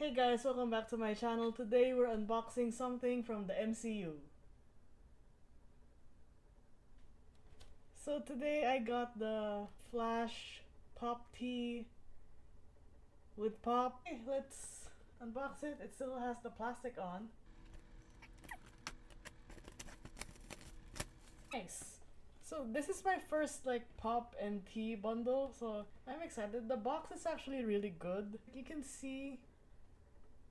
Hey guys, welcome back to my channel. Today we're unboxing something from the MCU. So today I got the Flash Pop Tee with pop. Okay, let's unbox it. It still has the plastic on. Nice. So this is my first pop and tea bundle, so I'm excited. The box is actually really good. You can see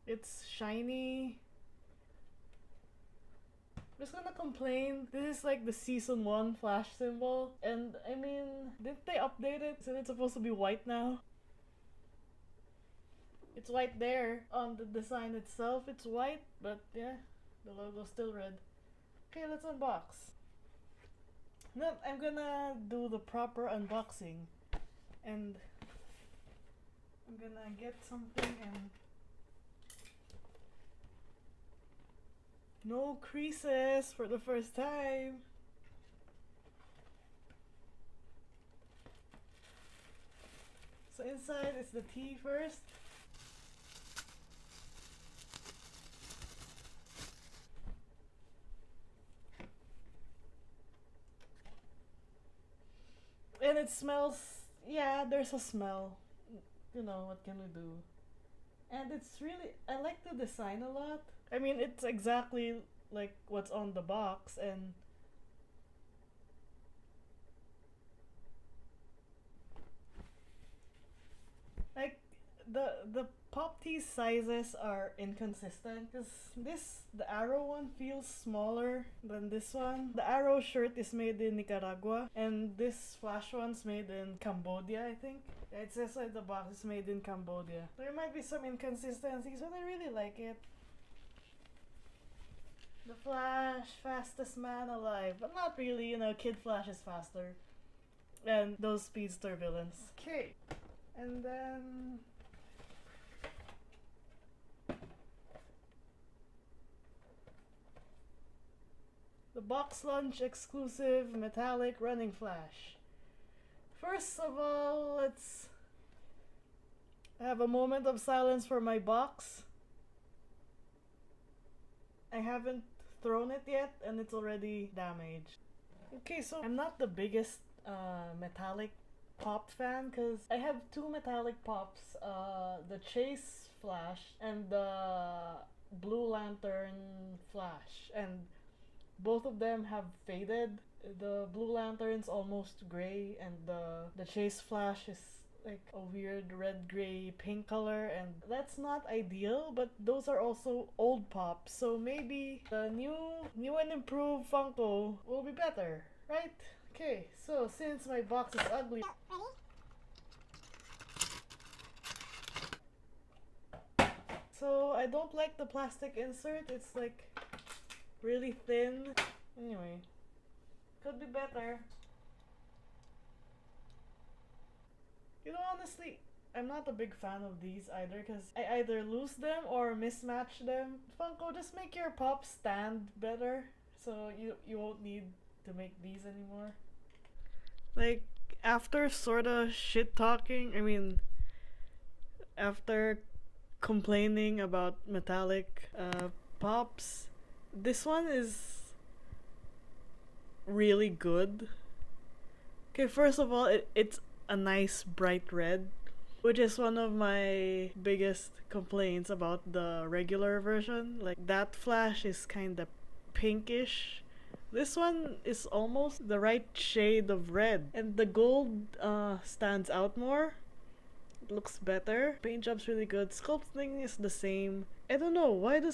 it's shiny. I'm just gonna complain. This is like the season 1 Flash symbol, and I mean, didn't they update it? Isn't it supposed to be white now? It's white there. On the design itself, it's white, but yeah, the logo's still red. Okay, let's unbox. Now I'm gonna do the proper unboxing, and I'm gonna get something and no creases for the first time. So inside is the tea first. And it smells, yeah, there's a smell. You know, what can we do? And it's really, I like the design a lot. I mean, it's exactly like what's on the box, and like the pop tea sizes are inconsistent because the arrow one feels smaller than this one. The arrow shirt is made in Nicaragua, and this flash one's made in Cambodia, I think. It says at the box it's made in Cambodia. There might be some inconsistencies, but I really like it. The Flash, fastest man alive. But not really, you know, Kid Flash is faster. And those speedster villains. Okay. And then the Boxlunch exclusive metallic running flash. First of all, let's have a moment of silence for my box. I haven't thrown it yet and it's already damaged. Okay, so I'm not the biggest metallic pop fan because I have two metallic pops, the Chase Flash and the Blue Lantern Flash, and both of them have faded. The Blue Lantern's almost gray, and the Chase Flash is like a weird red gray pink color, and that's not ideal, but those are also old pops, so maybe the new and improved Funko will be better, right? Okay, so since my box is ugly, so I don't like the plastic insert. It's like really thin. Anyway, could be better. You know, honestly, I'm not a big fan of these either because I either lose them or mismatch them. Funko, just make your pops stand better so you won't need to make these anymore. Like, after sorta shit talking, I mean, after complaining about metallic pops, this one is really good. Okay, first of all, it's a nice bright red, which is one of my biggest complaints about the regular version. Like, that flash is kind of pinkish. This one is almost the right shade of red, and the gold stands out more. It looks better. Paint job's really good. Sculpting is the same. I don't know, why do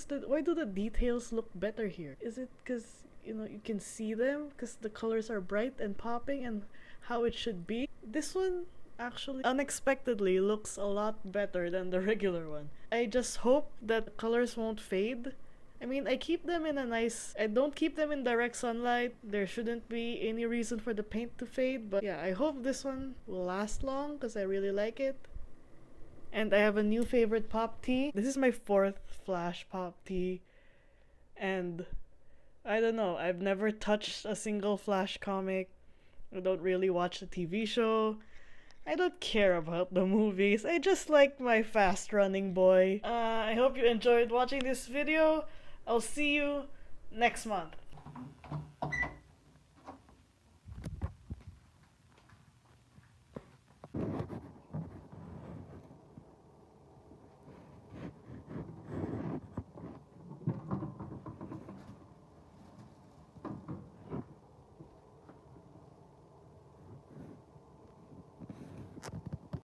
the details look better here? Is it because, you know, you can see them because the colors are bright and popping and how it should be? This one actually unexpectedly looks a lot better than the regular one. I just hope that the colors won't fade. I mean, I don't keep them in direct sunlight. There shouldn't be any reason for the paint to fade, but yeah, I hope this one will last long because I really like it. And I have a new favorite pop tee. This is my 4th Flash pop tee, and I don't know, I've never touched a single Flash comic. I don't really watch the TV show. I don't care about the movies. I just like my fast running boy. I hope you enjoyed watching this video. I'll see you next month.